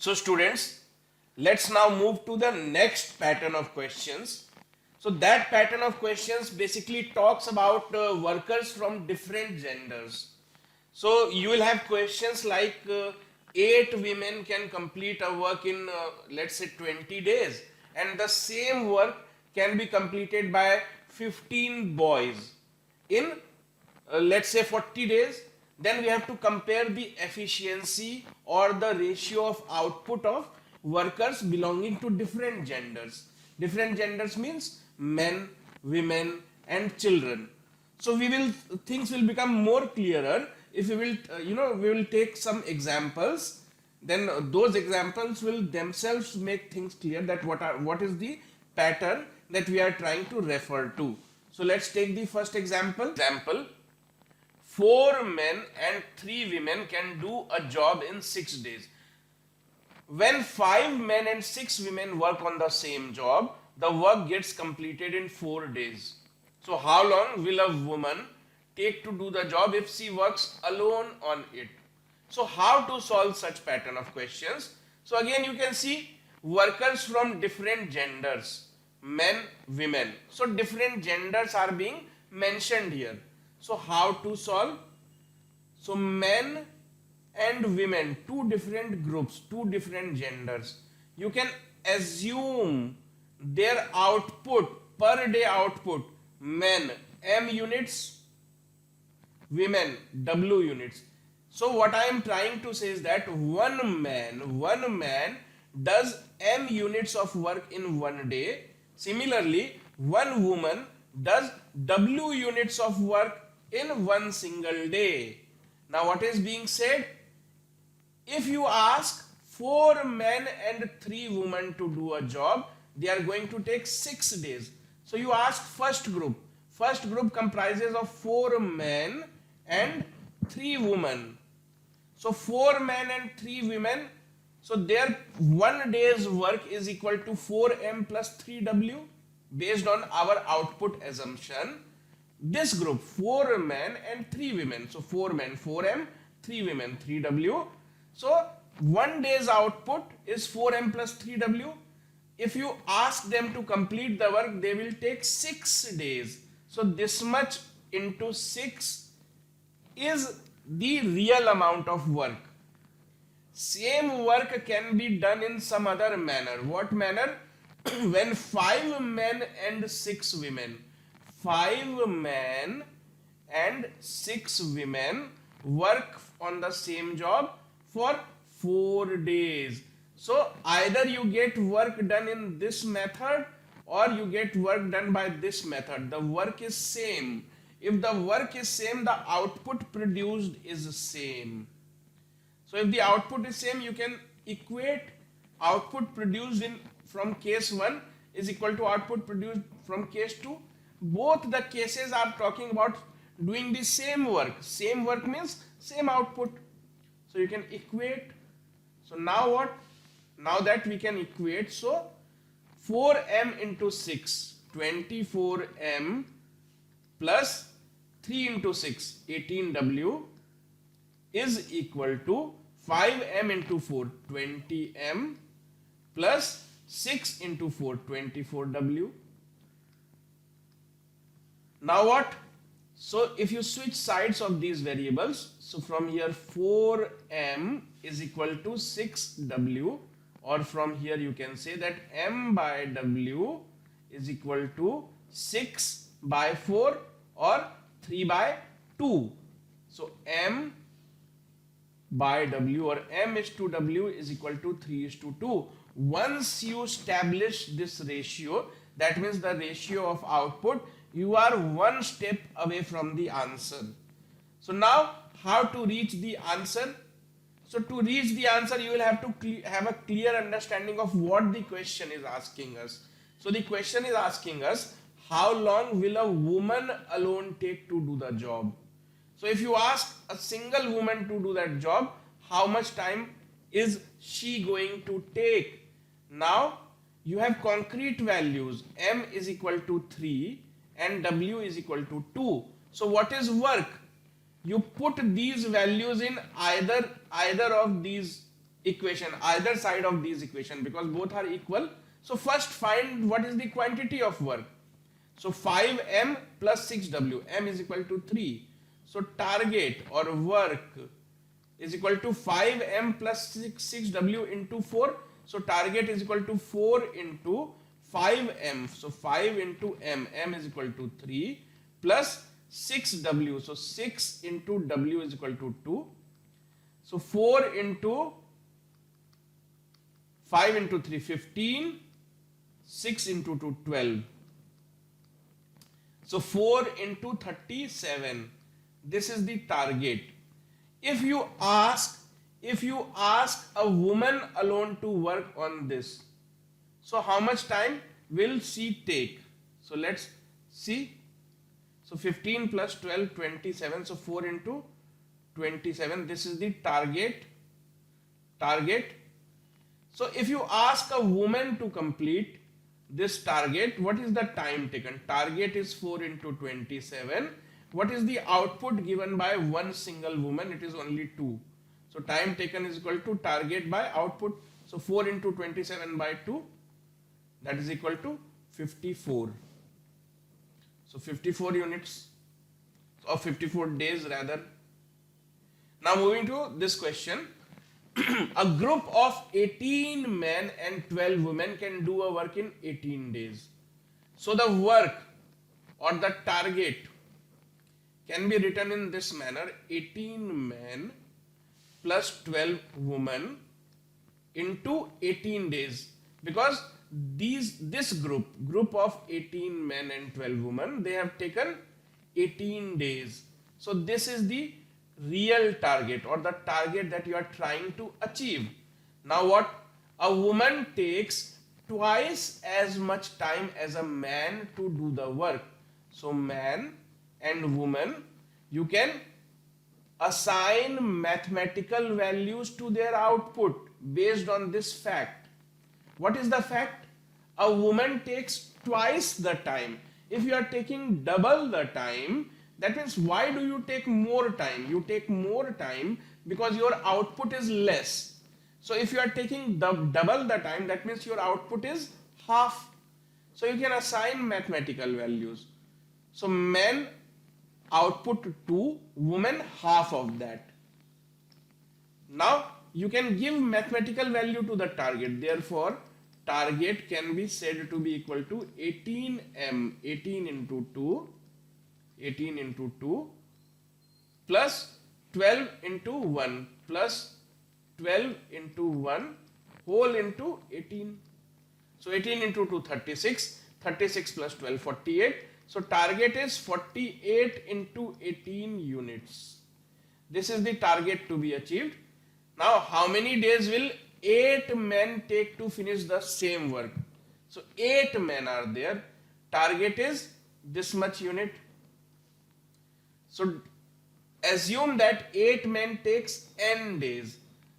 So students, let's now move to the next pattern of questions. So that pattern of questions basically talks about workers from different genders. So you will have questions like 8 women can complete a work in let's say 20 days, and the same work can be completed by 15 boys in let's say 40 days. Then we have to compare the efficiency or the ratio of output of workers belonging to different genders. Different genders means men, women and children. So we will, things will become more clearer if we will we will take some examples. Then those examples will themselves make things clear that what is the pattern that we are trying to refer to. So let's take the first example. 4 men and 3 women can do a job in 6 days. When 5 men and 6 women work on the same job, the work gets completed in 4 days. So how long will a woman take to do the job if she works alone on it? So how to solve such pattern of questions? So again you can see workers from different genders, men, women. So different genders are being mentioned here. So how to solve? So men and women, two different groups, two different genders. You can assume their output, per day output, men M units, women W units. So what I am trying to say is that one man does M units of work in one day. Similarly, one woman does W units of work in one single day. Now what is being said? If you ask 4 men and 3 women to do a job, they are going to take 6 days. So you ask first group. First group comprises of 4 men and 3 women. So 4 men and 3 women, so their 1 day's work is equal to 4m plus 3w based on our output assumption. This group 4 men and 3 women, so 4 men 4m, 3 women 3w. So 1 day's output is 4m plus 3w. If you ask them to complete the work, they will take 6 days. So this much into 6 is the real amount of work. Same work can be done in some other manner. What manner? When 5 men and 6 women, 5 men and 6 women work on the same job for 4 days. So either you get work done in this method or you get work done by this method. The work is same. If the work is same, the output produced is same. So if the output is same, you can equate output produced in from case 1 is equal to output produced from case 2. Both the cases are talking about doing the same work. Same work means same output. So you can equate. So now what? Now that we can equate, so 4m into 6, 24m plus 3 into 6, 18w is equal to 5m into 4, 20m plus 6 into 4, 24w. Now what? So if you switch sides of these variables, so from here 4m is equal to 6w, or from here you can say that m by w is equal to 6 by 4 or 3 by 2. So m by w or m is to w is equal to 3 is to 2. Once you establish this ratio, that means the ratio of output, you are one step away from the answer. So now how to reach the answer? So to reach the answer, you will have to have a clear understanding of what the question is asking us. So the question is asking us, how long will a woman alone take to do the job? So if you ask a single woman to do that job, how much time is she going to take? Now you have concrete values. M is equal to 3 and W is equal to 2. So what is work? You put these values in either of these equation, either side of these equation, because both are equal. So first find what is the quantity of work. So 5m plus 6w, m is equal to 3. So target or work is equal to 5m plus 6w into 4. So target is equal to 4 into 5m. So 5 into m is equal to 3 plus 6w. So 6 into w is equal to 2. So 4 into 5 into 3, 15. 6 into 2, 12. So 4 into 37. This is the target. If you ask a woman alone to work on this, so how much time will she take? So let's see. So 15 plus 12, 27. So 4 into 27. This is the target. So if you ask a woman to complete this target, what is the time taken? Target is 4 into 27. What is the output given by one single woman? It is only 2. So time taken is equal to target by output. So 4 into 27 by 2, that is equal to 54. So 54 units, or 54 days rather. Now moving to this question. A group of 18 men and 12 women can do a work in 18 days. So the work or the target can be written in this manner: 18 men plus 12 women into 18 days, because this group of 18 men and 12 women, they have taken 18 days. So this is the real target or the target that you are trying to achieve. Now what? A woman takes twice as much time as a man to do the work. So man and woman, you can assign mathematical values to their output based on this fact. What is the fact? A woman takes twice the time. If you are taking double the time, that means why do you take more time? You take more time because your output is less. So if you are taking double the time, that means your output is half. So you can assign mathematical values. So men output 2, women half of that. Now you can give mathematical value to the target. Therefore, target can be said to be equal to 18m, 18 into 2 plus 12 into 1 plus 12 into 1 whole into 18. So 18 into 2, 36. 36 plus 12, 48. So target is 48 into 18 units. This is the target to be achieved. Now how many days will 8 men take to finish the same work? So 8 men are there. Target is this much unit. So assume that 8 men takes n days.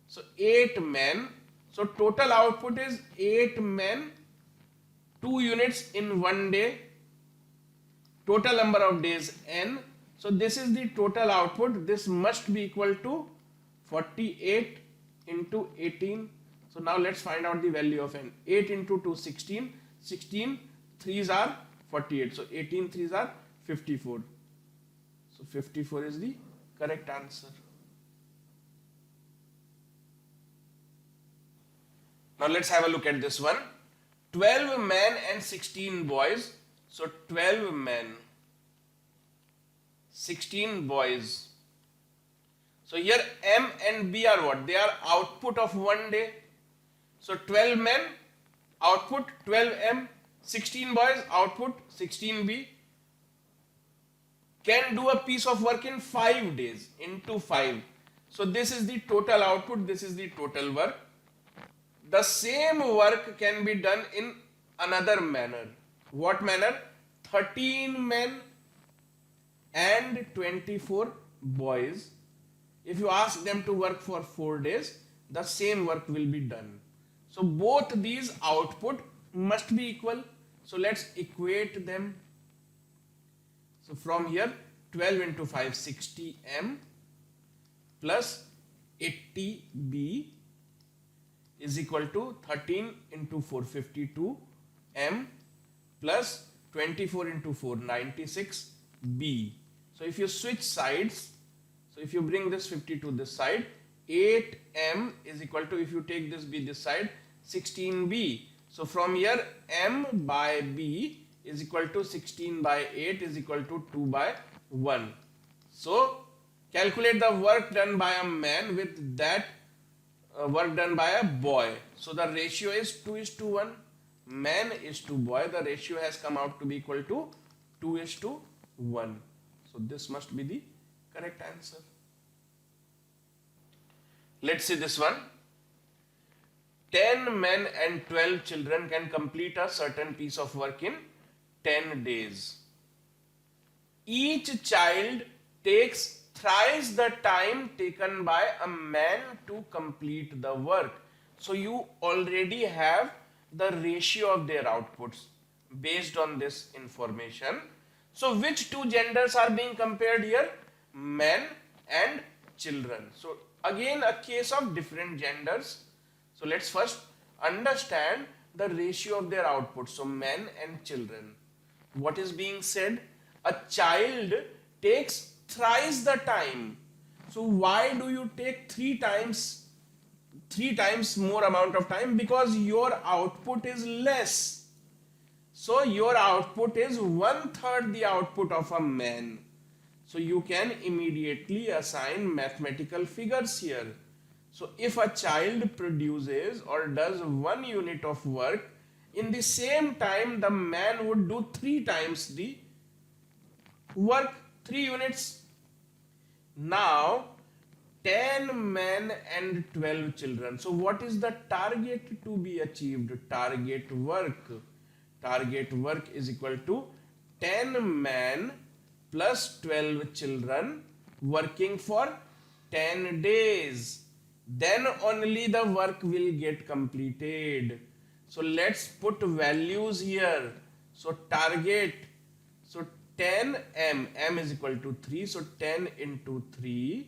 So 8 men. So total output is 8 men, 2 units in 1 day. Total number of days n. So this is the total output. This must be equal to 48 into 18. So now let's find out the value of n. 8 into 2, 16. 16 3s are 48. So 18 3s are 54. So 54 is the correct answer. Now let's have a look at this one. 12 men and 16 boys. So 12 men, 16 boys. So here M and B are what? They are output of 1 day. So 12 men, output 12M, 16 boys, output 16B. Can do a piece of work in 5 days, into 5. So this is the total output, this is the total work. The same work can be done in another manner. What manner? 13 men and 24 boys. If you ask them to work for 4 days, the same work will be done. So both these output must be equal. So let's equate them. So from here 12 into 5, 60M plus 80B is equal to 13 into 4 52 m plus 24 into 4 96 b. So if you switch sides, so if you bring this 52 this side, 8m is equal to, if you take this b this side, 16b. So from here m by b is equal to 16 by 8 is equal to 2 by 1. So calculate the work done by a man with that work done by a boy. So the ratio is 2:1. Man is to boy. The ratio has come out to be equal to 2:1. So this must be the correct answer. Let's see this one. 10 men and 12 children can complete a certain piece of work in 10 days. Each child takes thrice the time taken by a man to complete the work. So you already have the ratio of their outputs based on this information. So which two genders are being compared here? Men and children. So again a case of different genders. So let's first understand the ratio of their outputs. So men and children. What is being said? A child takes thrice the time. So why do you take three times more amount of time? Because your output is less. So your output is 1/3 the output of a man. So you can immediately assign mathematical figures here. So if a child produces or does 1 unit of work, in the same time the man would do 3 times the work, 3 units. Now 10 men and 12 children. So what is the target to be achieved? Target work. Target work is equal to 10 men plus 12 children working for 10 days. Then only the work will get completed. So let's put values here. So target, so 10 m is equal to 3. So 10 into 3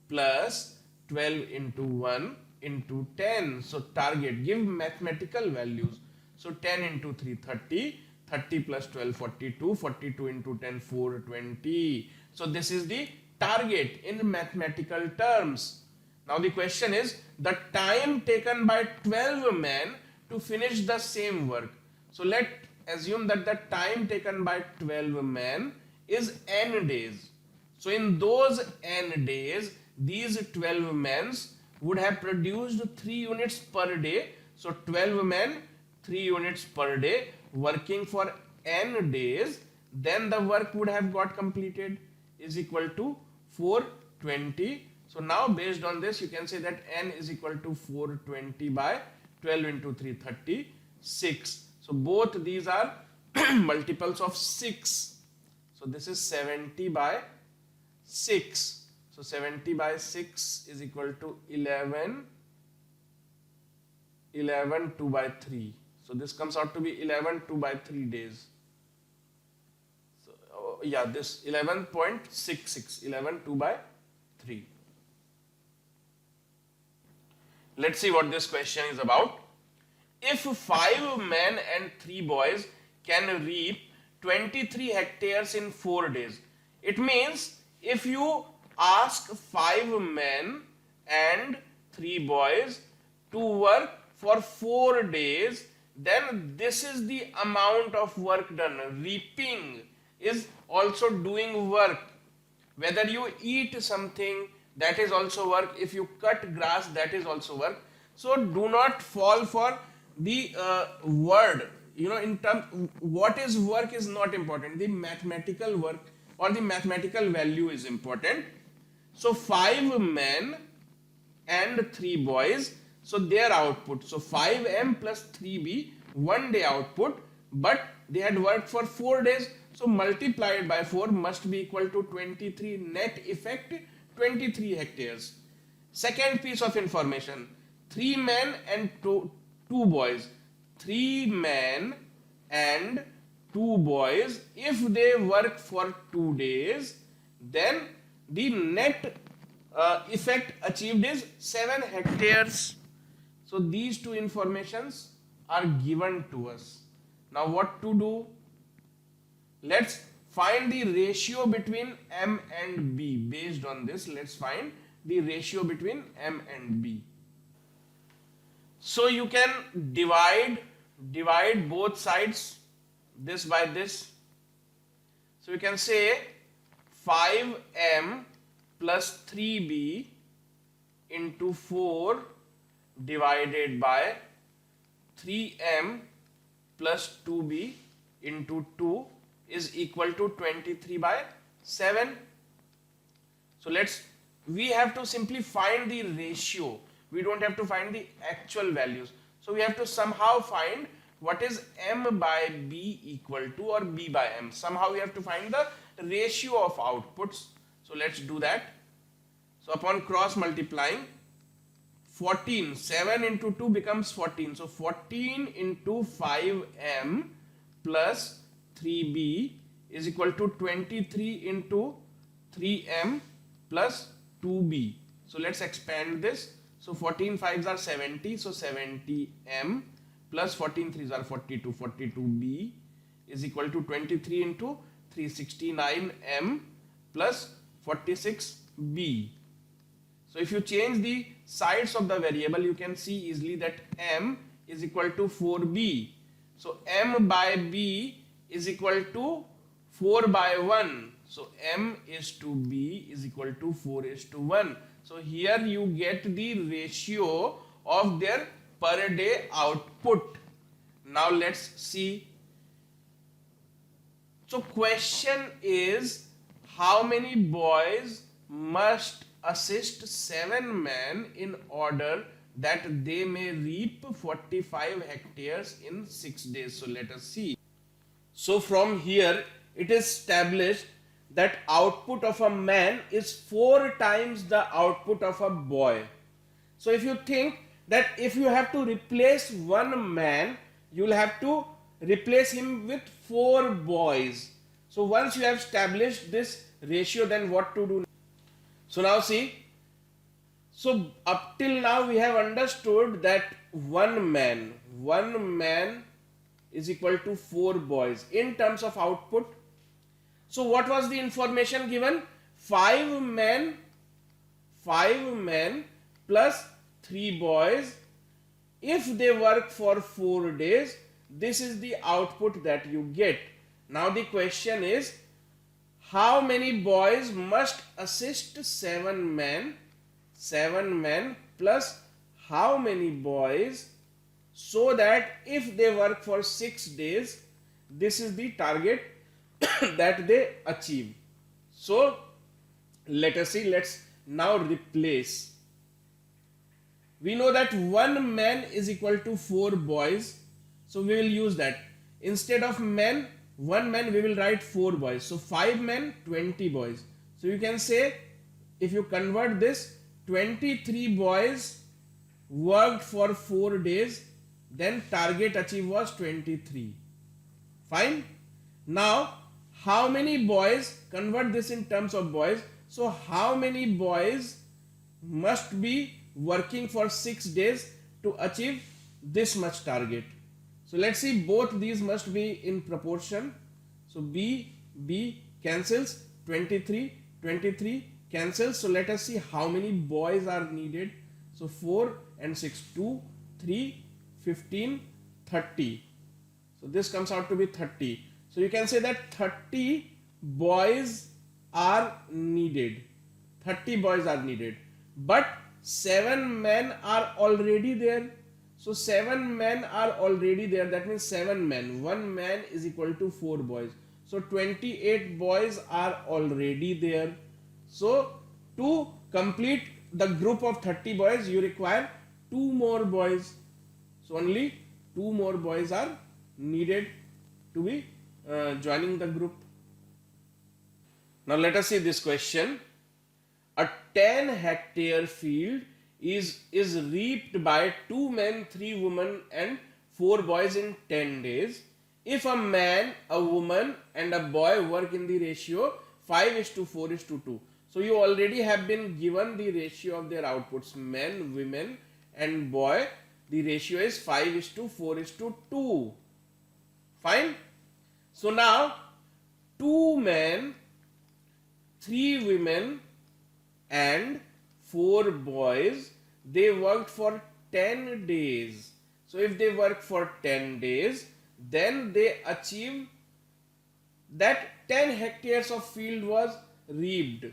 plus 12 into 1 into 10. So target, give mathematical values. So 10 into 3 30, 30 plus 12 42, 42 into 10 420. So this is the target in mathematical terms. Now the question is the time taken by 12 men to finish the same work. So let's assume that the time taken by 12 men is n days. So in those n days, these 12 men would have produced 3 units per day. So 12 men, 3 units per day working for n days. Then the work would have got completed is equal to 420. So now based on this you can say that n is equal to 420 by 12 into 3 36. So both these are multiples of 6. So this is 70 by 6. So 70 by 6 is equal to 11 2 by 3. So this comes out to be 11 2 by 3 days. So yeah, this 11.66, 11 2 by 3. Let's see what this question is about. If 5 men and 3 boys can reap 23 hectares in 4 days, it means if you ask 5 men and 3 boys to work for 4 days, then this is the amount of work done. Reaping is also doing work. Whether you eat something, that is also work. If you cut grass, that is also work. So do not fall for the word, in term what is work is not important. The mathematical work or the mathematical value is important. So 5 men and 3 boys, so their output, so 5m plus 3b, 1 day output, but they had worked for 4 days, so multiplied by 4 must be equal to 23. Net effect 23 hectares. Second piece of information, 3 men and 2 boys. 3 men and 2 boys, if they work for 2 days, then the net effect achieved is 7 hectares. So these two informations are given to us. Now what to do? Let's find the ratio between M and B. Based on this, let's find the ratio between M and B. So you can divide both sides, this by this. So you can say 5M plus 3B into 4 divided by 3M plus 2B into 2 is equal to 23 by 7. So we have to simply find the ratio. We don't have to find the actual values. So we have to somehow find what is M by B equal to, or B by M. Somehow we have to find the ratio of outputs. So let's do that. So upon cross multiplying, 14, 7 into 2 becomes 14. So 14 into 5M plus 3B is equal to 23 into 3M plus 2B. So let's expand this. So 14 5s are 70. So 70M plus 14 3s are 42. 42B is equal to 23 into 369M plus 46B. So if you change the sides of the variable, you can see easily that M is equal to 4B. So M by B is equal to 4 by 1. So M is to B is equal to 4 is to 1. So here you get the ratio of their per day output. Now let's see. So question is, how many boys must assist 7 men in order that they may reap 45 hectares in 6 days? So let us see. So from here it is established that output of a man is 4 times the output of a boy. So if you think that if you have to replace one man, you will have to replace him with 4 boys. So once you have established this ratio, then what to do? So now see, so up till now we have understood that one man is equal to 4 boys in terms of output. So what was the information given? 5 men plus 3 boys. If they work for 4 days, this is the output that you get. Now the question is, how many boys must assist 7 men? 7 men plus how many boys, so that if they work for 6 days, this is the target that they achieve. So let us see, let's now replace. We know that 1 man is equal to 4 boys. So we will use that. Instead of men, 1 man, we will write 4 boys. So 5 men, 20 boys. So you can say, if you convert this, 23 boys worked for 4 days, then target achieved was 23. Fine. Now, how many boys, convert this in terms of boys. So how many boys must be working for 6 days to achieve this much target? So let's see, both these must be in proportion. So B cancels, 23 cancels. So let us see how many boys are needed. So 4 and 6, 2, 3, 15, 30. So this comes out to be 30. So you can say that 30 boys are needed. 30 boys are needed. But 7 men are already there. So 7 men are already there. That means 7 men. 1 man is equal to 4 boys. So 28 boys are already there. So to complete the group of 30 boys, you require 2 more boys. So only 2 more boys are needed to be joining the group. Now let us see this question. A 10 hectare field is reaped by 2 men, 3 women and 4 boys in 10 days. If a man, a woman and a boy work in the ratio 5:4:2. So you already have been given the ratio of their outputs, men, women and boy. the ratio is 5:4:2. Fine. So now 2 men, 3 women and 4 boys, they worked for 10 days. So if they work for 10 days, then they achieve that 10 hectares of field was reaped.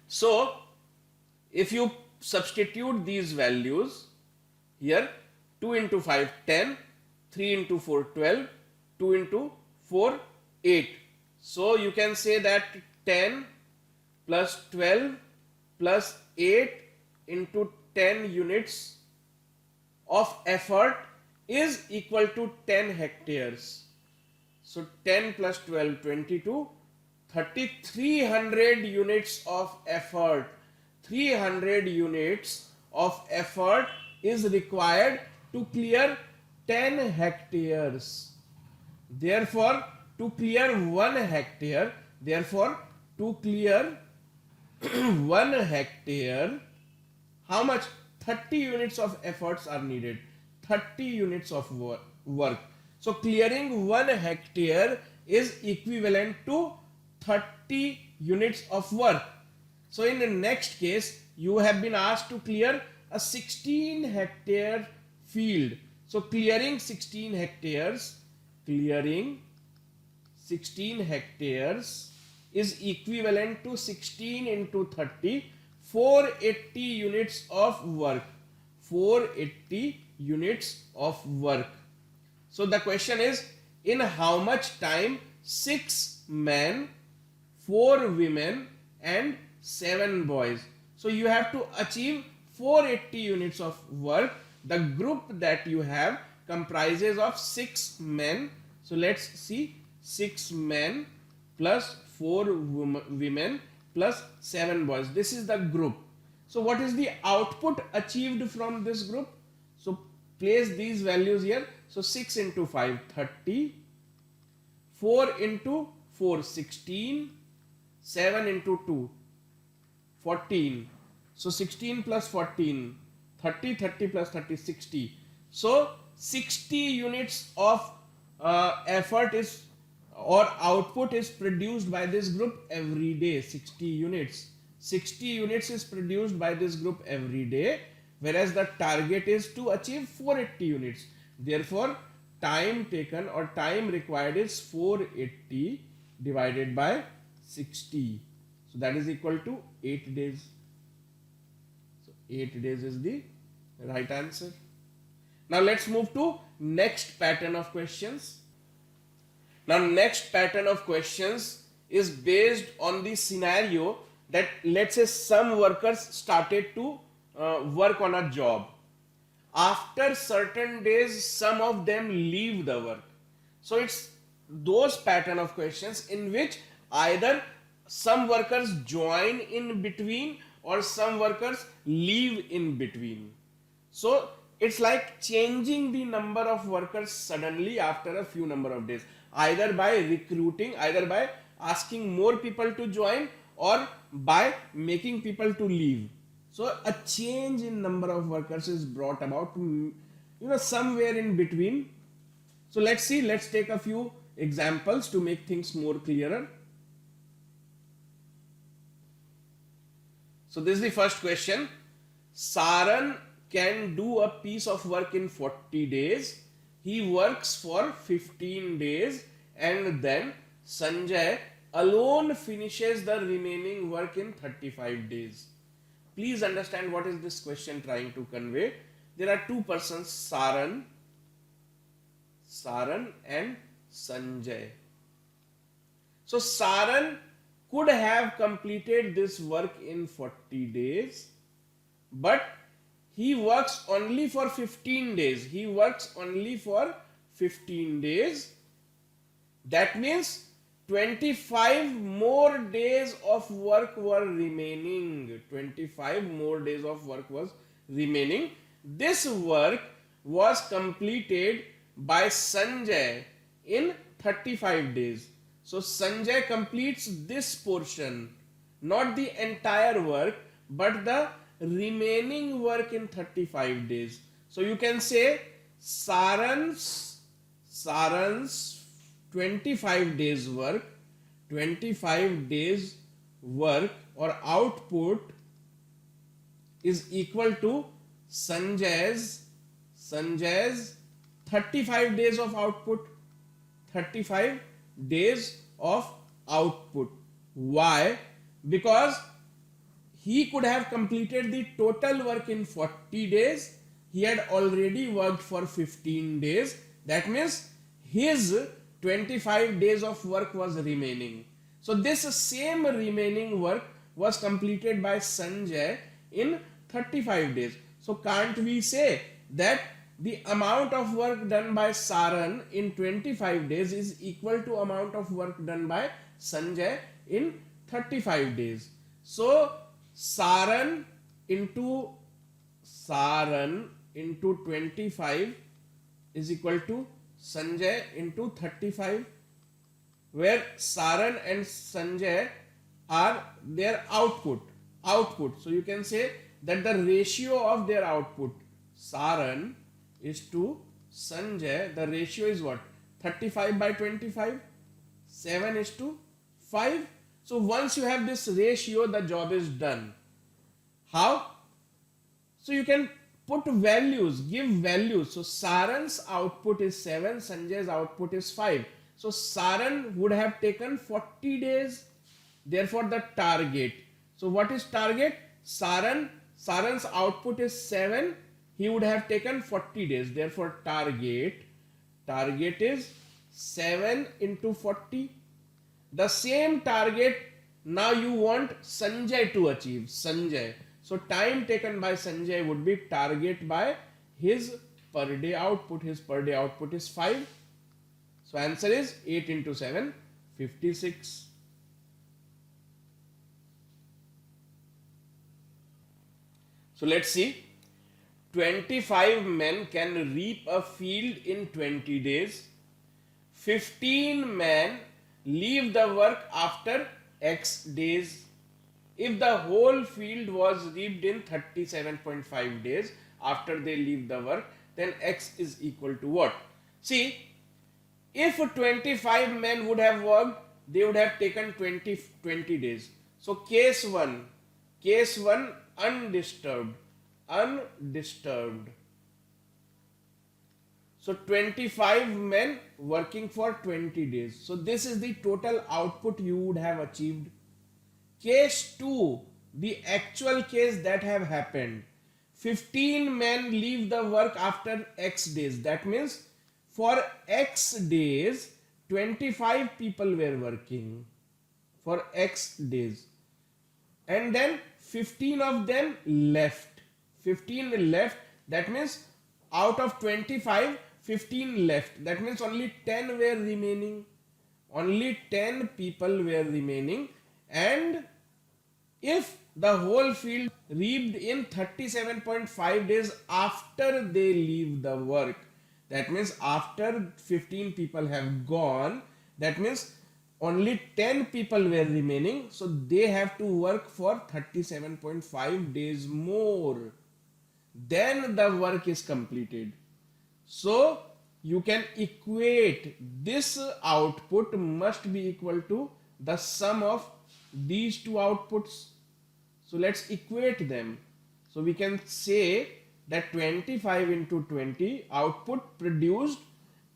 So if you substitute these values here, 2 into 5 10, 3 into 4 12, 2 into 4 8. So you can say that 10 plus 12 plus 8 into 10 units of effort is equal to 10 hectares. So 10 plus 12 22, 300 units of effort. 300 units of effort is required to clear 10 hectares. Therefore, to clear 1 hectare, to clear 1 hectare, how much? 30 units of efforts are needed. 30 units of work. So clearing 1 hectare is equivalent to 30 units of work. So in the next case, you have been asked to clear a 16 hectare field. So clearing 16 hectares is equivalent to 16 into 30, 480 units of work. 480 units of work. So the question is, in how much time 6 men, 4 women and 7 boys. So you have to achieve 480 units of work. The group that you have comprises of 6 men. So let's see, 6 men plus 4 women plus 7 boys. This is the group. So what is the output achieved from this group? So place these values here. So 6 into 5 30, 4 into 4 16, 7 into 2 14. So 16 plus 14 30, 30 plus 30 60. So 60 units of effort is or output is produced by this group every day. 60 units. 60 units is produced by this group every day, whereas the target is to achieve 480 units. Therefore, time taken or time required is 480 divided by 60. So that is equal to 8 days. So 8 days is the right answer. Now let's move to next pattern of questions. Now next pattern of questions is based on the scenario that, let's say, some workers started to work on a job. After certain days, some of them leave the work. So it's those pattern of questions in which either some workers join in between or some workers leave in between. So it's like changing the number of workers suddenly after a few number of days, either by recruiting, either by asking more people to join, or by making people to leave. So a change in number of workers is brought about, somewhere in between. So let's see, let's take a few examples to make things more clearer. So this is the first question. Saran can do a piece of work in 40 days. He works for 15 days and then Sanjay alone finishes the remaining work in 35 days. Please understand what is this question trying to convey. There are two persons, Saran and Sanjay. So Saran could have completed this work in 40 days, but he works only for 15 days. He works only for 15 days. That means 25 more days of work were remaining. 25 more days of work was remaining. This work was completed by Sanjay in 35 days. So Sanjay completes this portion, not the entire work, but the remaining work in 35 days. So you can say Saran's 25 days work, 25 days work or output is equal to Sanjay's 35 days of output. 35 days of output. Why? Because he could have completed the total work in 40 days. He had already worked for 15 days. That means his 25 days of work was remaining. So this same remaining work was completed by Sanjay in 35 days. So can't we say that the amount of work done by Saran in 25 days is equal to amount of work done by Sanjay in 35 days. So Saran into 25 is equal to Sanjay into 35, where Saran and Sanjay are their output. So you can say that the ratio of their output, Saran is to Sanjay, the ratio is what? 35 by 25, 7 is to 5. So once you have this ratio, the job is done. How? So you can put values, give values. So Saran's output is 7, Sanjay's output is 5. So Saran would have taken 40 days. Therefore the target. So what is target? Saran's output is 7. He would have taken 40 days. Therefore target is 7 into 40. The same target now you want Sanjay to achieve. Sanjay. So time taken by Sanjay would be target by his per day output. His per day output is 5. So answer is 8 into 7, 56. So let's see. 25 men can reap a field in 20 days. 15 men leave the work after X days. If the whole field was reaped in 37.5 days after they leave the work, then X is equal to what? See, if 25 men would have worked, they would have taken 20 days. So case 1 undisturbed. So 25 men working for 20 days. So this is the total output you would have achieved. Case 2, the actual case that have happened. 15 men leave the work after X days. That means for X days, 25 people were working for X days. And then 15 of them left. 15 left. That means out of 25, 15 left. That means only 10 were remaining. Only 10 people were remaining. And if the whole field reaped in 37.5 days after they leave the work, that means after 15 people have gone, that means only 10 people were remaining. So they have to work for 37.5 days more. Then the work is completed. So you can equate this output must be equal to the sum of these two outputs. So let's equate them. So we can say that 25 into 20 output produced,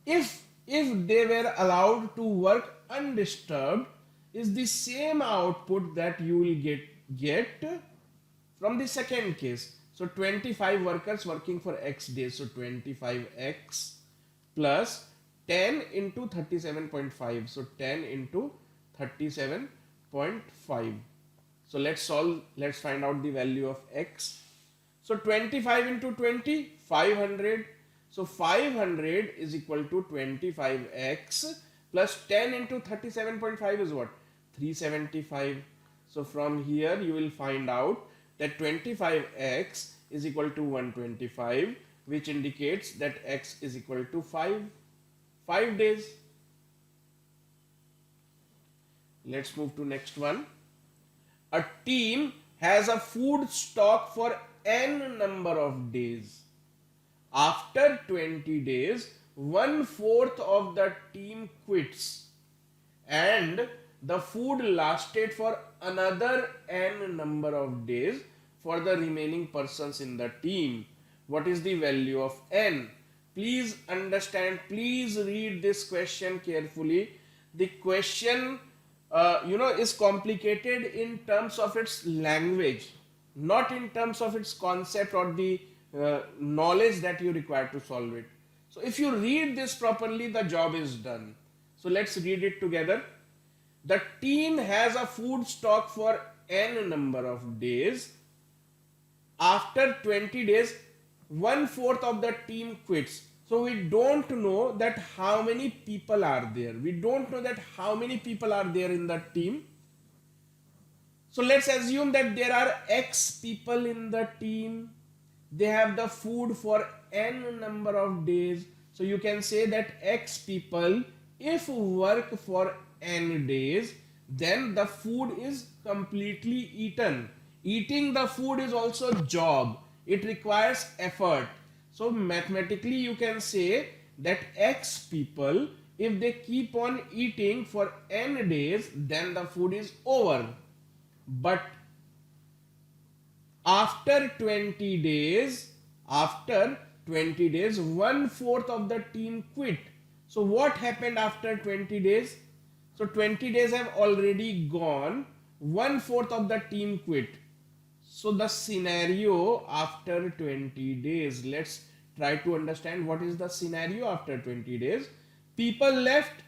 if they were allowed to work undisturbed, is the same output that you will get from the second case. So 25 workers working for X days. So 25X plus 10 into 37.5. So 10 into 37.5. So let's find out the value of X. So 25 into 20, 500. So 500 is equal to 25X plus 10 into 37.5 is what? 375. So from here you will find out that 25X is equal to 125, which indicates that X is equal to 5 days. Let's move to next one. A team has a food stock for n number of days. After 20 days, one fourth of the team quits and the food lasted for another n number of days for the remaining persons in the team. What is the value of n? Please understand, please read this question carefully. The question is complicated in terms of its language, not in terms of its concept or the knowledge that you require to solve it. So if you read this properly, the job is done. So let's read it together. The team has a food stock for n number of days. After 20 days, one fourth of the team quits. So we don't know that how many people are there. We don't know that how many people are there in the team. So let's assume that there are X people in the team. They have the food for n number of days. So you can say that X people, if work for n days, then the food is completely eaten. Eating the food is also job. It requires effort. So mathematically you can say that X people, if they keep on eating for n days, then the food is over. But after 20 days, one fourth of the team quit. So what happened after 20 days? So 20 days have already gone. One fourth of the team quit. So the scenario after 20 days, let's try to understand what is the scenario after 20 days. People left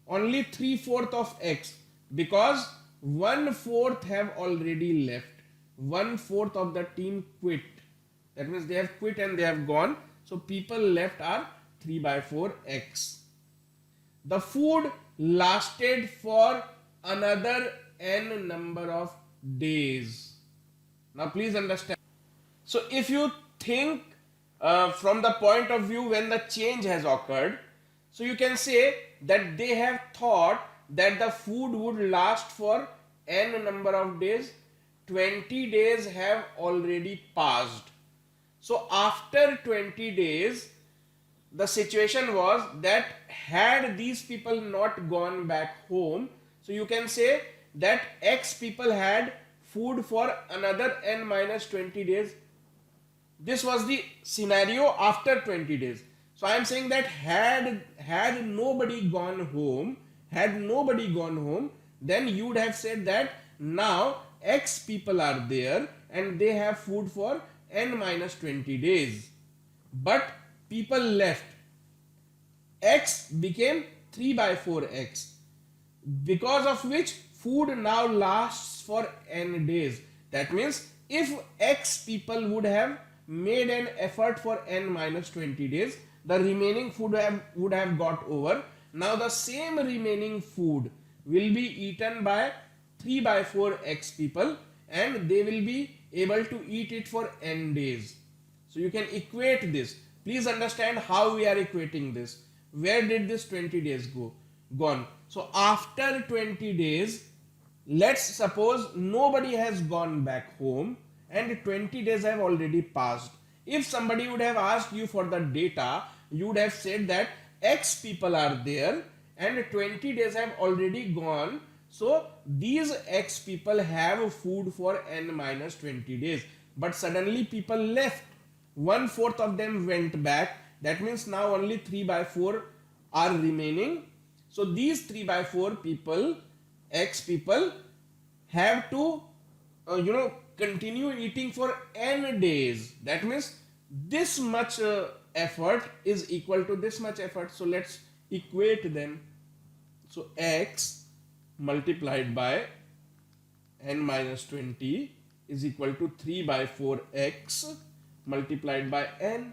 only 3/4 of X because 1/4 have already left. 1/4 of the team quit. That means they have quit and they have gone. So people left are 3/4 X. The food lasted for another n number of days. Now please understand. So if you think from the point of view when the change has occurred, so you can say that they have thought that the food would last for n number of days. 20 days have already passed. So after 20 days, the situation was that had these people not gone back home, so you can say that X people had food for another n minus 20 days. This was the scenario after 20 days. So I am saying that had nobody gone home, then you would have said that now X people are there and they have food for n minus 20 days. But people left. X became 3/4 X, because of which food now lasts for n days. That means if X people would have made an effort for n minus 20 days, the remaining food would have got over. Now the same remaining food will be eaten by 3/4 X people and they will be able to eat it for n days. So you can equate this. Please understand how we are equating this. Where did this 20 days gone? So after 20 days, let's suppose nobody has gone back home and 20 days have already passed. If somebody would have asked you for the data, you would have said that X people are there and 20 days have already gone. So these X people have food for n minus 20 days. But suddenly people left. 1/4 of them went back. That means now only 3/4 are remaining. So these 3/4 people, X people, have to continue eating for n days. That means this much effort is equal to this much effort. So let's equate them. So X multiplied by n minus 20 is equal to 3/4 X multiplied by n.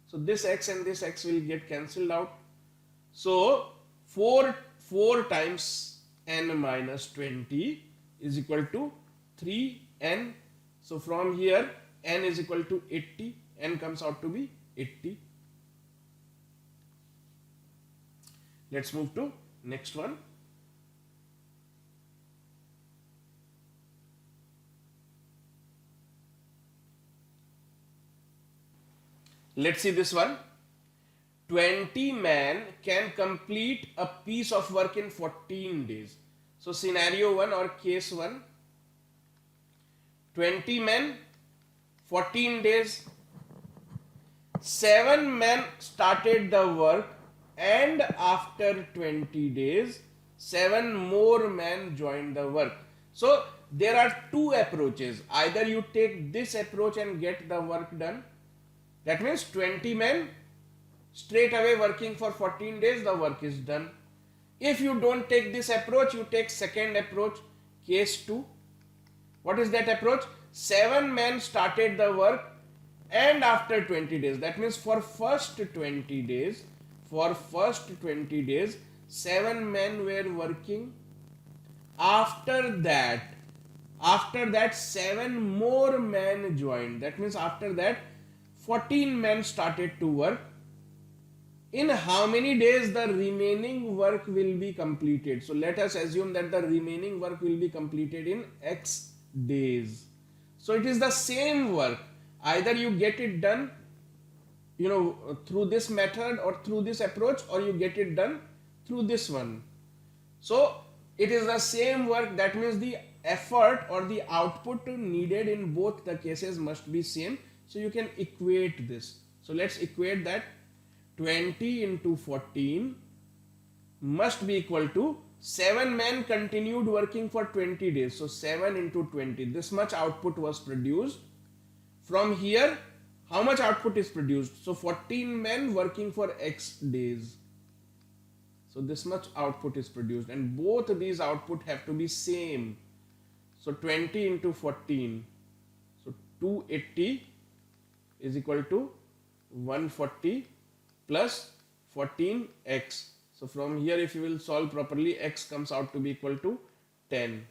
So this X and this X will get cancelled out. So 4 times n minus 20 is equal to 3n. So from here n is equal to 80. N comes out to be 80. Let's move to next one. Let's see this one. 20 men can complete a piece of work in 14 days. So scenario 1 or case 1, 20 men, 14 days, 7 men started the work, and after 20 days 7 more men joined the work. So there are two approaches. Either you take this approach and get the work done, that means 20 men straight away working for 14 days, the work is done. If you don't take this approach, you take second approach, case 2. What is that approach? 7 men started the work, and after 20 days, that means for first 20 days, 7 men were working. After that 7 more men joined. That means after that 14 men started to work. In how many days the remaining work will be completed? So let us assume that the remaining work will be completed in X days. So it is the same work. Either you get it done, through this method or through this approach, or you get it done through this one. So it is the same work. That means the effort or the output needed in both the cases must be same. So you can equate this. So let's equate that. 20 into 14 must be equal to 7 men continued working for 20 days. So 7 into 20, this much output was produced. From here, how much output is produced? So 14 men working for X days. So this much output is produced, and both of these output have to be same. So 20 into 14, so 280 is equal to 140 plus 14x. So from here, if you will solve properly, x comes out to be equal to 10.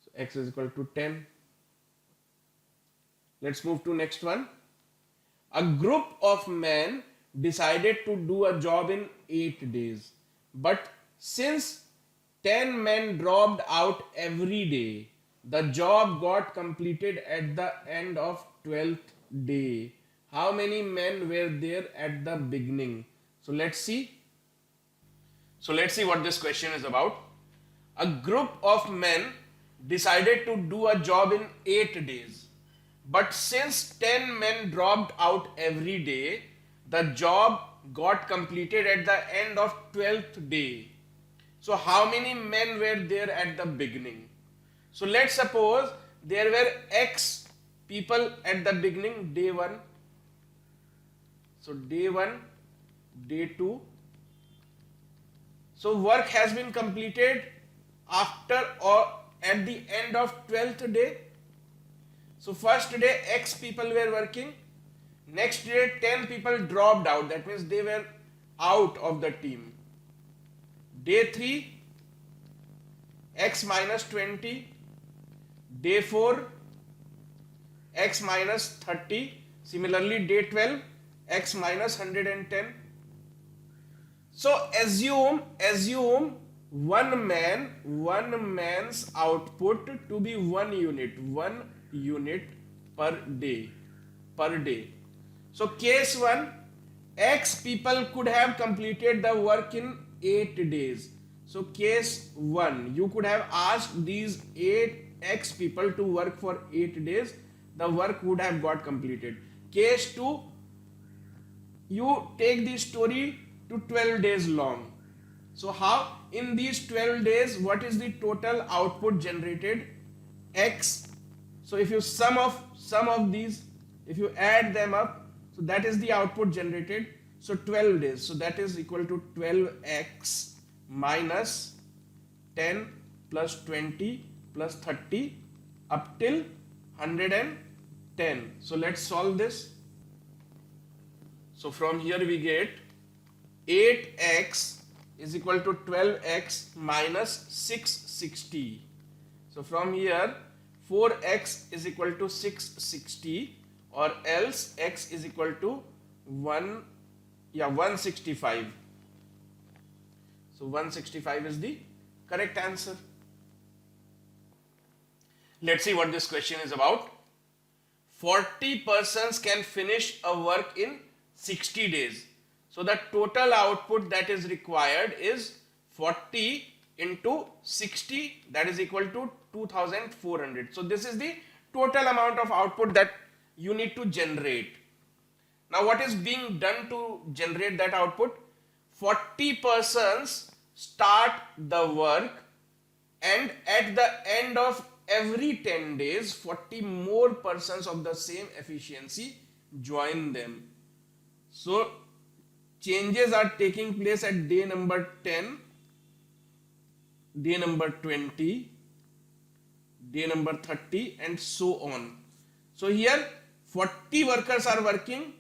So x is equal to 10. Let's move to next one. A group of men decided to do a job in 8 days. But since 10 men dropped out every day, the job got completed at the end of 12th day. How many men were there at the beginning? So let's see. So let's see what this question is about. A group of men decided to do a job in 8 days. But since 10 men dropped out every day, the job got completed at the end of 12th day. So how many men were there at the beginning? So let's suppose there were X people at the beginning, day 1. So day 1, day 2. So work has been completed after or at the end of 12th day. So first day X people were working. Next day 10 people dropped out. That means they were out of the team. Day 3, X minus 20. Day 4, X minus 30. Similarly, day 12, X minus 110. So assume one man's output to be 1 unit per day. So case 1, X people could have completed the work in 8 days. So case 1, you could have asked these 8 X people to work for 8 days. The work would have got completed. Case 2, you take the story to 12 days long. So how? In these 12 days, what is the total output generated? X. So if you sum of these, if you add them up, so that is the output generated. So 12 days. So that is equal to 12x minus 10 plus 20 plus 30 up till 110. So let's solve this. So from here we get 8x is equal to 12x minus 660. So from here 4x is equal to 660, or else x is equal to 165. So 165 is the correct answer. Let's see what this question is about. 40 persons can finish a work in 60 days. So the total output that is required is 40 into 60, that is equal to 2400. So this is the total amount of output that you need to generate. Now what is being done to generate that output? 40 persons start the work, and at the end of every 10 days 40 more persons of the same efficiency join them. So changes are taking place at day number 10, day number 20, day number 30, and so on. So here 40 workers are working.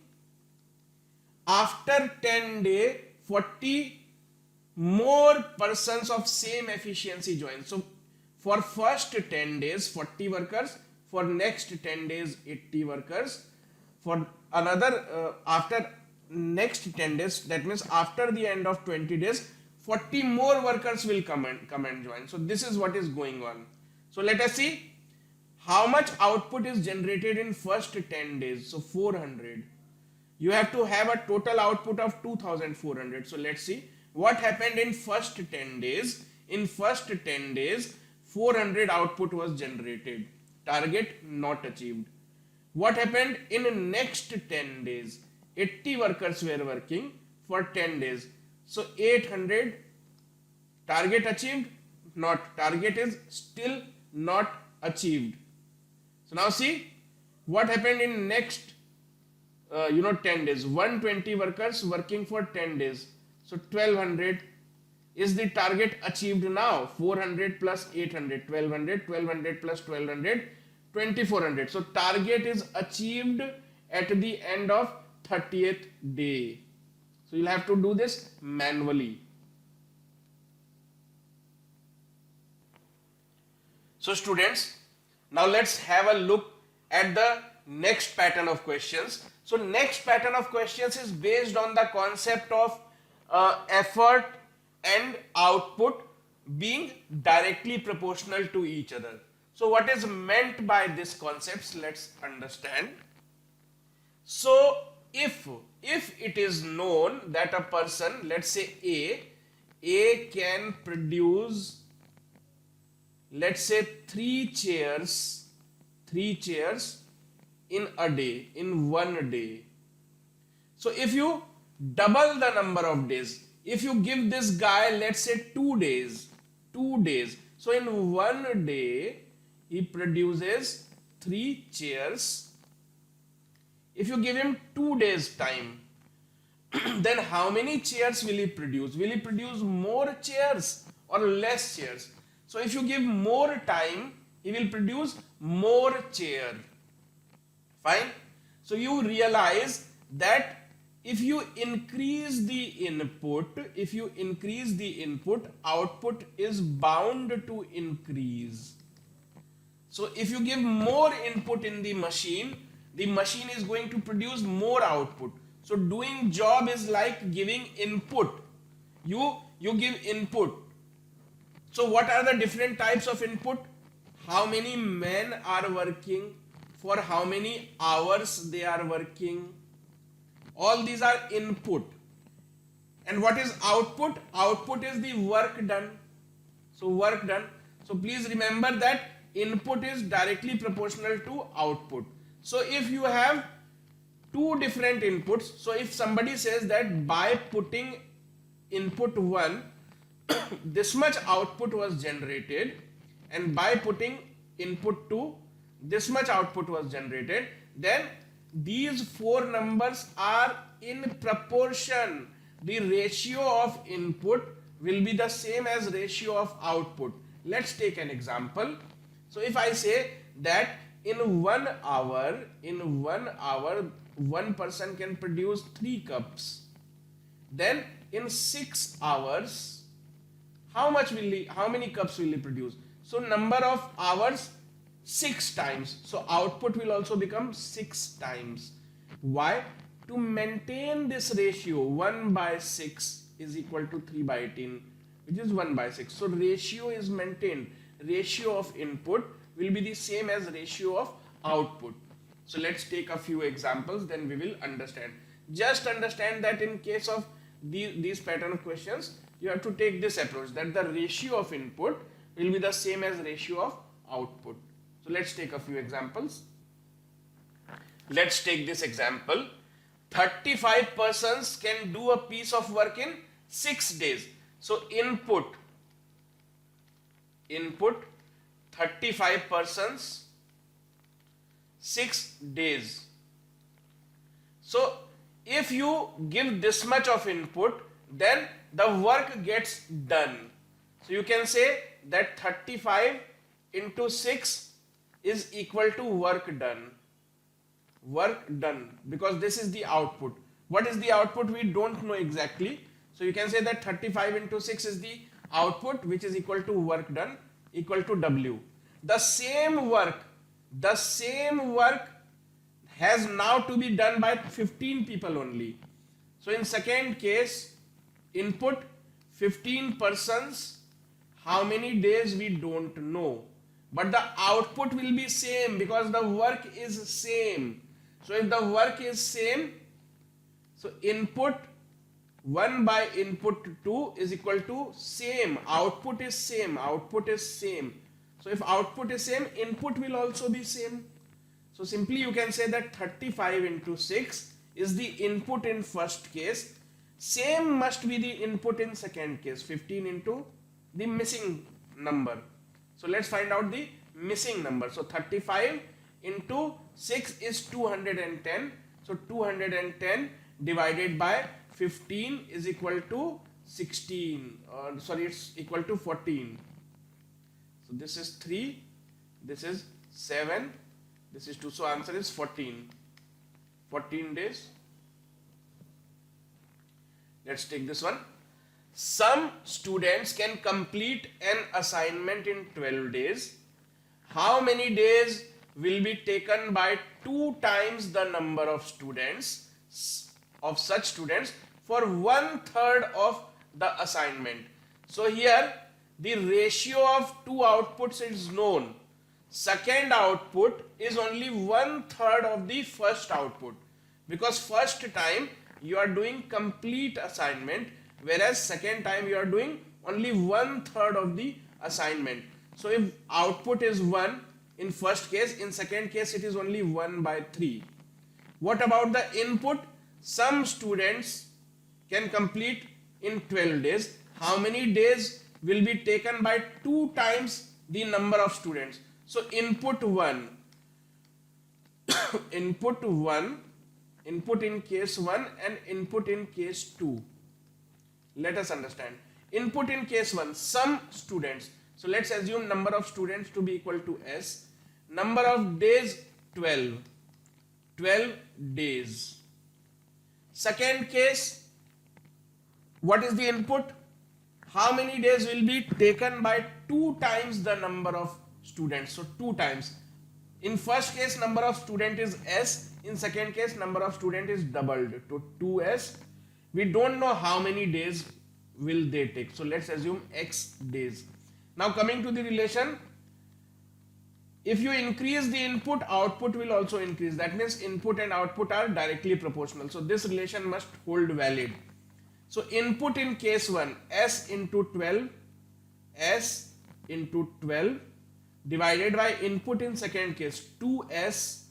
After 10 days 40 more persons of same efficiency join. So for first 10 days 40 workers, for next 10 days 80 workers, for another after next 10 days, that means after the end of 20 days 40 more workers will come and join. So this is what is going on. So let us see how much output is generated in first 10 days. So 400. You have to have a total output of 2400. So let's see what happened in first 10 days. In first 10 days 400 output was generated. Target not achieved. What happened in next 10 days? 80 workers were working for 10 days. So 800. Target achieved? Not. Target is still not achieved. So now see what happened in next 10 days. 120 workers working for 10 days. So 1200. Is the target achieved now? 400 plus 800, 1200, 1200 plus 1200, 2400. So target is achieved at the end of 30th day. So you'll have to do this manually. So students, now let's have a look at the next pattern of questions. So next pattern of questions is based on the concept of effort and output being directly proportional to each other. So what is meant by this concept? Let's understand. So if it is known that a person, let's say A can produce, let's say 3 chairs in a day, in one day. So if you double the number of days, if you give this guy, let's say 2 days, so in one day he produces 3 chairs. If you give him 2 days time, then how many chairs will he produce? Will he produce more chairs or less chairs? So if you give more time, he will produce more chair. Fine. So you realize that if you increase the input, output is bound to increase. So if you give more input in the machine is going to produce more output. So doing job is like giving input. You give input. So what are the different types of input? How many men are working, for how many hours they are working. All these are input. And what is output? Output is the work done. So work done. So please remember that input is directly proportional to output. So if you have two different inputs, so if somebody says that by putting input 1 this much output was generated, and by putting input 2 this much output was generated, then these 4 numbers are in proportion. The ratio of input will be the same as ratio of output. Let's take an example. So if I say that in 1 hour, one person can produce 3 cups, then in 6 hours, how many cups will he produce? So number of hours 6 times. So output will also become 6 times. Why? To maintain this ratio, 1 by 6 is equal to 3 by 18, which is 1 by 6. So ratio is maintained. Ratio of input will be the same as ratio of output. So let's take a few examples, then we will understand. Just understand that in case of these pattern of questions, you have to take this approach, that the ratio of input will be the same as ratio of output. So let's take a few examples. Let's take this example. 35 persons can do a piece of work in 6 days. So input 35 persons, 6 days. So if you give this much of input, then the work gets done. So you can say that 35 into 6 is equal to work done. Work done, because this is the output. What is the output? We don't know exactly. So you can say that 35 into 6 is the output, which is equal to work done, equal to W. The same work has now to be done by 15 people only. So in second case, input 15 persons, how many days we don't know, but the output will be same because the work is same. So if the work is same, so input 1 by input 2 is equal to same, output is same. So if output is same, input will also be same. So simply you can say that 35 into 6 is the input in first case, same must be the input in second case, 15 into the missing number. So let's find out the missing number. So 35 into 6 is 210. So 210 divided by 15 is equal to 16. It's equal to 14. So this is 3, this is 7, this is 2. So answer is 14. 14 days. Let's take this one. Some students can complete an assignment in 12 days. How many days will be taken by 2 times the number of students, of such students, for 1/3 of the assignment? So here the ratio of 2 outputs is known. Second output is only 1/3 of the first output, because first time you are doing complete assignment, whereas second time you are doing only 1/3 of the assignment. So if output is 1 in first case, in second case it is only 1/3. What about the input? Some students can complete in 12 days. How many days will be taken by 2 times the number of students? So input 1, input in case 1 and input in case 2. Let us understand. Input in case 1, some students. So let's assume number of students to be equal to S. Number of days 12. 12 days. Second case, what is the input? How many days will be taken by 2 times the number of students? So 2 times. In first case number of student is S. In second case number of student is doubled to 2S. We don't know how many days will they take. So let's assume X days. Now coming to the relation, if you increase the input, output will also increase. That means input and output are directly proportional. So this relation must hold valid. So input in case 1, S into 12, S into 12 divided by input in second case, 2S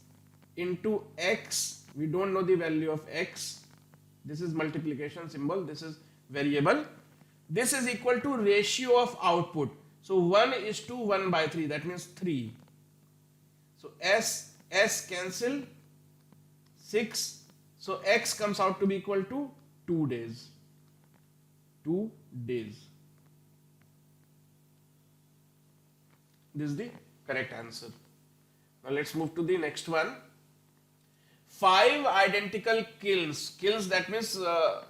into X. We don't know the value of X. This is multiplication symbol, this is variable. This is equal to ratio of output. So 1 is to 1/3, that means 3. So S cancel, 6. So X comes out to be equal to 2 days. 2 days. This is the correct answer. Now let's move to the next one. 5 identical kilns. Kilns, that means,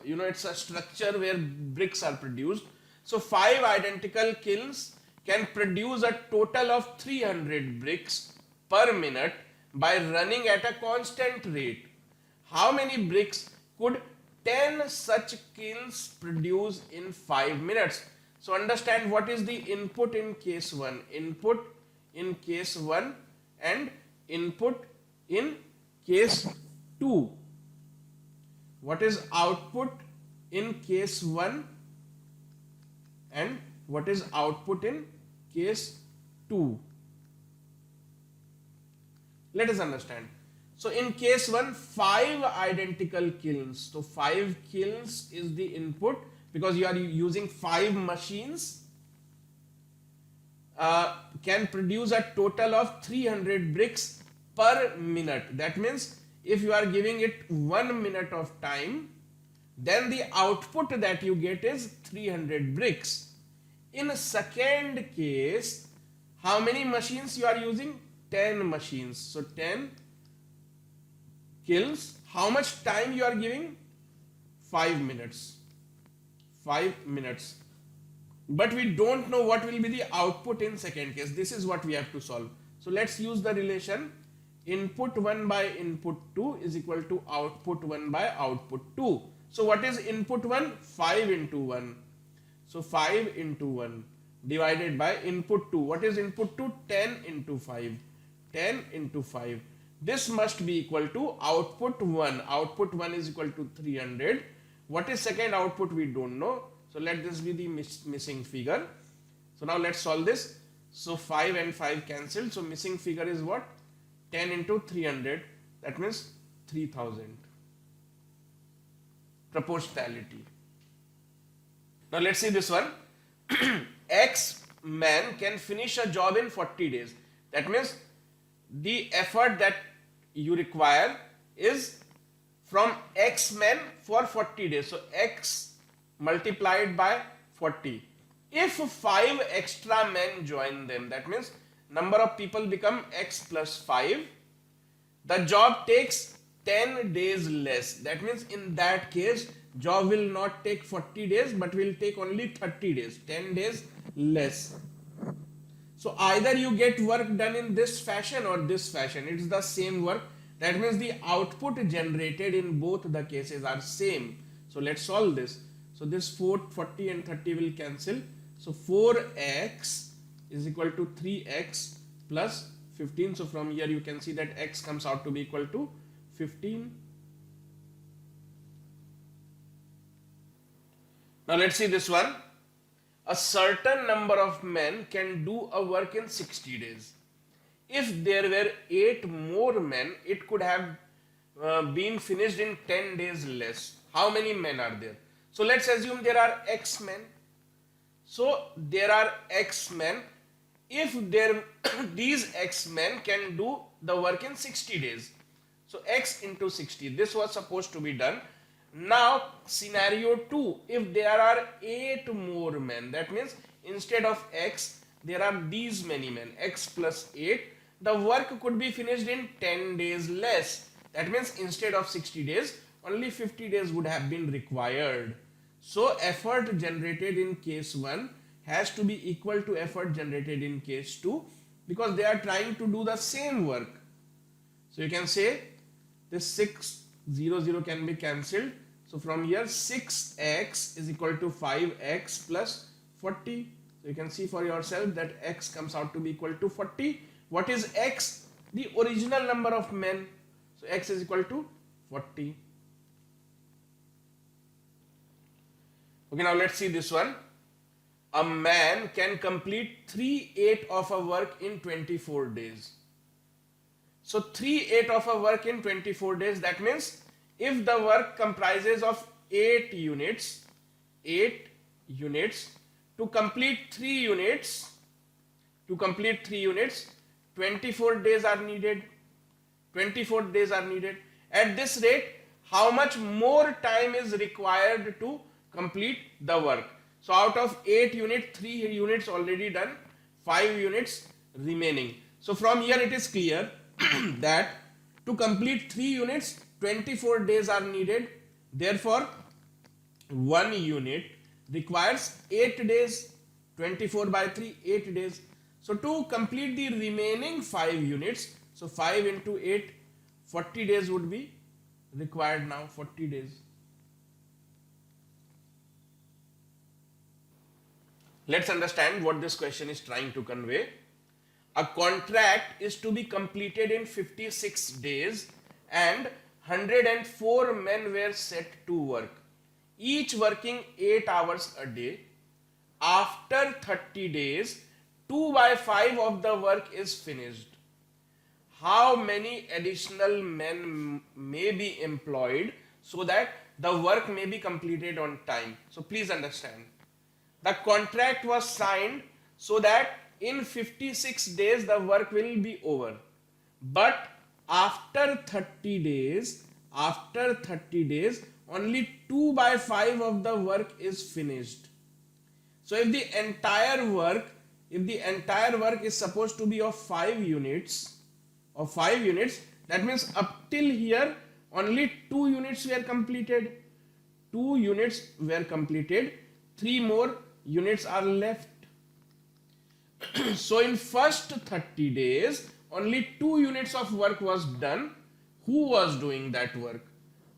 it's a structure where bricks are produced. So 5 identical kilns can produce a total of 300 bricks per minute by running at a constant rate. How many bricks could 10 such kilns produce in 5 minutes? So understand what is the input in case 1, input in case 1 and input in case 2? What is output in case 1 and what is output in case 2? Let us understand. So in case 1, 5 identical kilns. So 5 kilns is the input because you are using 5 machines. Can produce a total of 300 bricks per minute. That means if you are giving it 1 minute of time, then the output that you get is 300 bricks. In second case, how many machines you are using? 10 machines. So 10 kills. How much time you are giving? 5 minutes. 5 minutes. But we don't know what will be the output in second case. This is what we have to solve. So let's use the relation input 1 by input 2 is equal to output 1 by output 2. So what is input 1? 5 into 1. So 5 into 1 divided by input 2. What is input 2? 10 into 5. 10 into 5. This must be equal to output 1. Output 1 is equal to 300. What is second output? We don't know. So let this be the missing figure. So now let's solve this. So 5 and 5 cancel. So missing figure is what? 10 into 300. That means 3000. Proportionality. Now let's see this one. X man can finish a job in 40 days. That means the effort that you require is from X men for 40 days. So X multiplied by 40. If 5 extra men join them, that means number of people become X plus 5. The job takes 10 days less. That means in that case, job will not take 40 days but will take only 30 days. 10 days less. So either you get work done in this fashion or this fashion. It's the same work. That means the output generated in both the cases are same. So let's solve this. So this 40 and 30 will cancel. So 4x is equal to 3x plus 15. So from here you can see that x comes out to be equal to 15. Now let's see this one. A certain number of men can do a work in 60 days. If there were 8 more men, it could have been finished in 10 days less. How many men are there? So let's assume there are X men. So there are X men. If these X men can do the work in 60 days. So X into 60. This was supposed to be done. Now scenario 2, if there are 8 more men, that means instead of X there are these many men, X plus 8, the work could be finished in 10 days less. That means instead of 60 days only 50 days would have been required. So effort generated in case 1 has to be equal to effort generated in case 2 because they are trying to do the same work. So you can say this 600 can be cancelled. So from here 6x is equal to 5x plus 40. So you can see for yourself that x comes out to be equal to 40. What is x? The original number of men. So x is equal to 40. Okay, now let's see this one. A man can complete 3/8 of a work in 24 days. So 3/8 of a work in 24 days, that means if the work comprises of 8 units, to complete 3 units, 24 days are needed. 24 days are needed. At this rate, how much more time is required to complete the work? So out of 8 units, 3 units already done, 5 units remaining. So from here it is clear that to complete 3 units, 24 days are needed. Therefore, 1 unit requires 8 days. 24 by 3, 8 days. So to complete the remaining 5 units, so 5 into 8, 40 days would be required now, 40 days. Let's understand what this question is trying to convey. A contract is to be completed in 56 days and 104 men were set to work, each working 8 hours a day. After 30 days, 2 by 5 of the work is finished. How many additional men may be employed so that the work may be completed on time? So please understand, the contract was signed so that in 56 days the work will be over, but after 30 days only 2 by 5 of the work is finished. So if the entire work is supposed to be of 5 units, that means up till here only 2 units were completed. 2 units were completed, 3 more units are left. So in first 30 days only 2 units of work was done. Who was doing that work?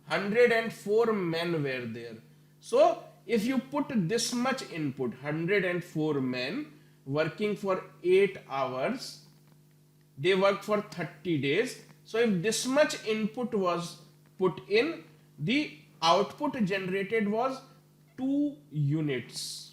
104 men were there. So if you put this much input, 104 men working for 8 hours, they worked for 30 days. So if this much input was put in, the output generated was 2 units.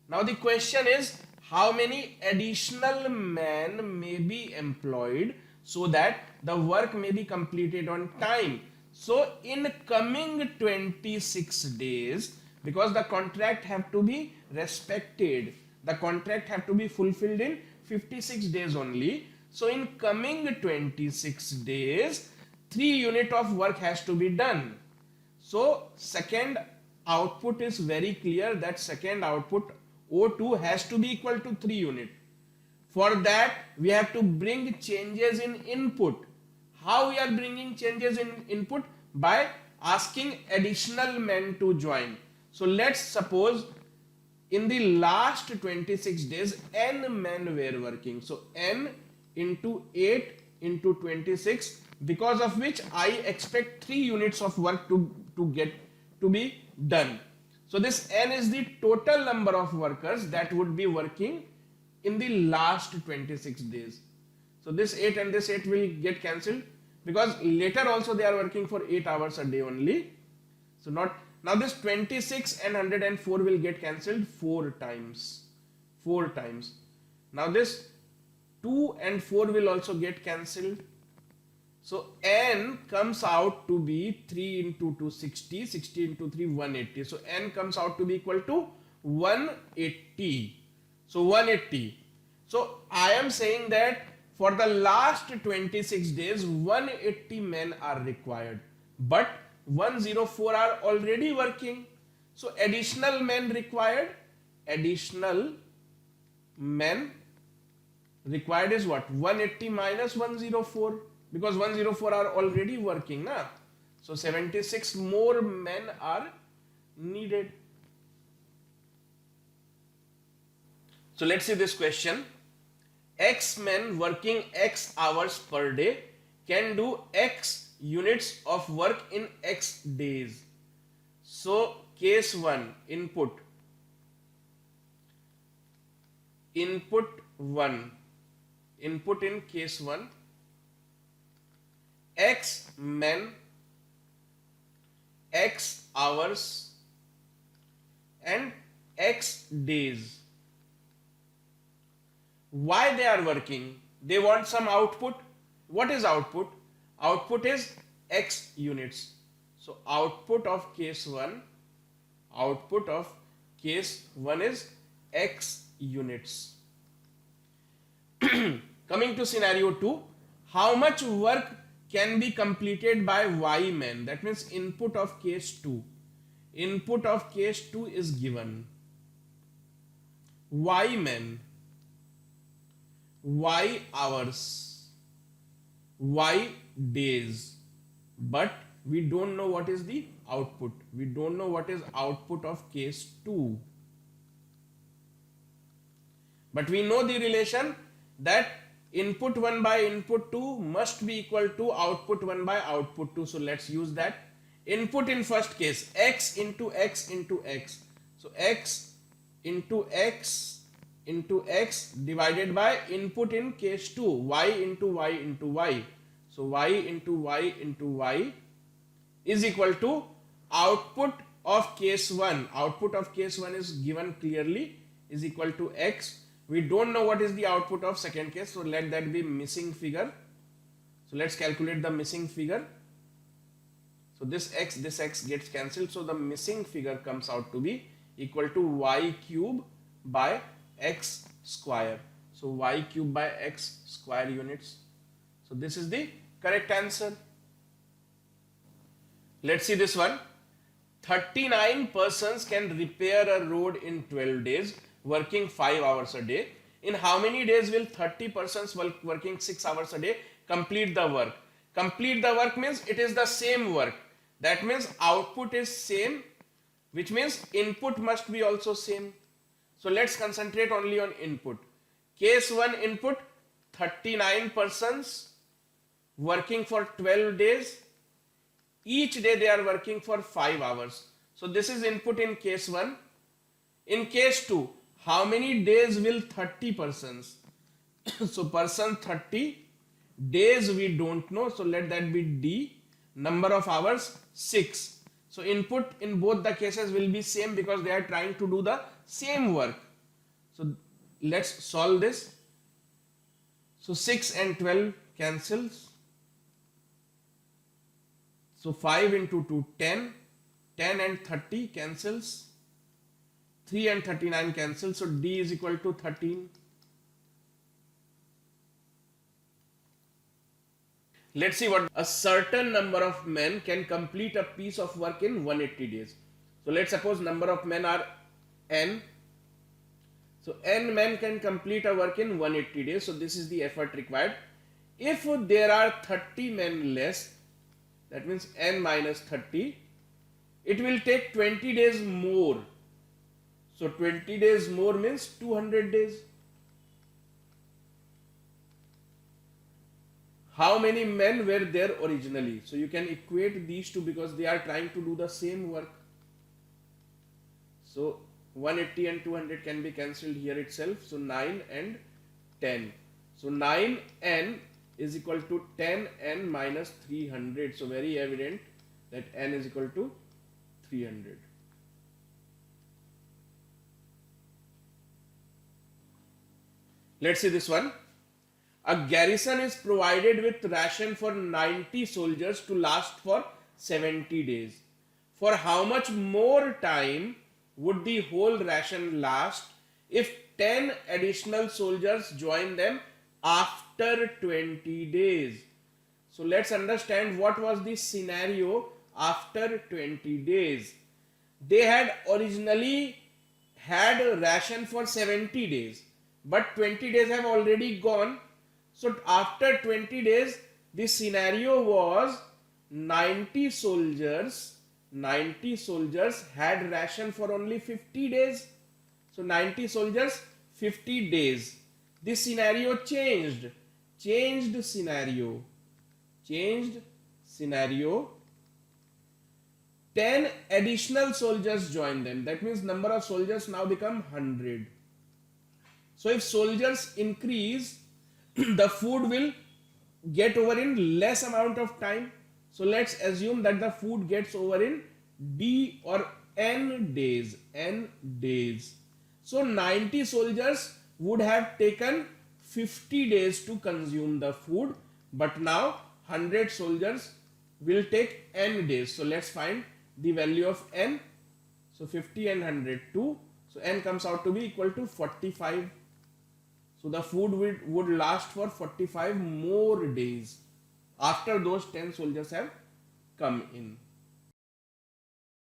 Now the question is, how many additional men may be employed so that the work may be completed on time? So in coming 26 days, because the contract have to be respected, the contract have to be fulfilled in 56 days only. So in coming 26 days, 3 unit of work has to be done. So second output is very clear, that second output O2 has to be equal to 3 unit. For that we have to bring changes in input. How we are bringing changes in input? By asking additional men to join. So let's suppose in the last 26 days n men were working. So n into 8 into 26, because of which I expect 3 units of work to be done. So this n is the total number of workers that would be working in the last 26 days. So this 8 and this 8 will get cancelled, because later also they are working for 8 hours a day only. So now this 26 and 104 will get cancelled 4 times. Now this 2 and 4 will also get cancelled. So n comes out to be 3 into 2 60, 60 into 3 180. So n comes out to be equal to 180. So 180. So I am saying that for the last 26 days 180 men are required, but 104 are already working. So additional men required. Additional men required is what? 180 minus 104, because 104 are already working na? So 76 more men are needed. So let's see this question. X men working X hours per day can do X units of work in X days. So case 1, input 1, input in case 1, X men, X hours and X days. Why they are working? They want some output. What is output? Output is X units. So output of case 1 is X units. Coming to scenario 2, how much work can be completed by Y men? That means input of case 2. Input of case 2 is given. Y men, Y hours, Y days, but we don't know what is the output. We don't know what is output of case 2. But we know the relation that input 1 by input 2 must be equal to output 1 by output 2. So let's use that. Input in first case, X into X into X. So X into X into X divided by input in case 2, Y into Y into Y. So y into y into y is equal to output of case 1. Output of case 1 is given clearly, is equal to x. We don't know what is the output of second case, so let that be missing figure. So let's calculate the missing figure. So this x gets cancelled, so the missing figure comes out to be equal to y cube by x square. So y cube by x square units. So this is the correct answer. Let's see this one. 39 persons can repair a road in 12 days, working 5 hours a day. In how many days will 30 persons working 6 hours a day complete the work? Complete the work means it is the same work. That means output is same, which means input must be also same. So let's concentrate only on input. Case 1 input, 39 persons working for 12 days. Each day they are working for 5 hours. So this is input in case 1. In case 2, how many days will 30 persons? So person 30, days we don't know, so let that be D. Number of hours 6. So input in both the cases will be same because they are trying to do the same work. So let's solve this. So 6 and 12 cancels. So 5 into 2, 10. 10 and 30 cancels. 3 and 39 cancel. So D is equal to 13. Let's see what a certain number of men can complete a piece of work in 180 days. So let's suppose number of men are n. So n men can complete a work in 180 days. So this is the effort required. If there are 30 men less, that means n minus 30, it will take 20 days more. So 20 days more means 200 days. How many men were there originally? So you can equate these two because they are trying to do the same work. So 180 and 200 can be cancelled here itself. So 9 and 10. So 9n is equal to 10n minus 300. So very evident that n is equal to 300. Let's see this one. A garrison is provided with ration for 90 soldiers to last for 70 days. For how much more time would the whole ration last if 10 additional soldiers join them after 20 days? So let's understand what was the scenario after 20 days. They had originally had a ration for 70 days, but 20 days have already gone. So after 20 days, the scenario was 90 soldiers had ration for only 50 days. So 90 soldiers, 50 days. This scenario changed. Changed scenario. 10 additional soldiers joined them. That means number of soldiers now become 100. So if soldiers increase, the food will get over in less amount of time. So let's assume that the food gets over in D or N days. So 90 soldiers would have taken 50 days to consume the food, but now 100 soldiers will take N days. So let's find the value of N. So 50 and 100, 2. So N comes out to be equal to 45. So the food would last for 45 more days after those 10 soldiers have come in.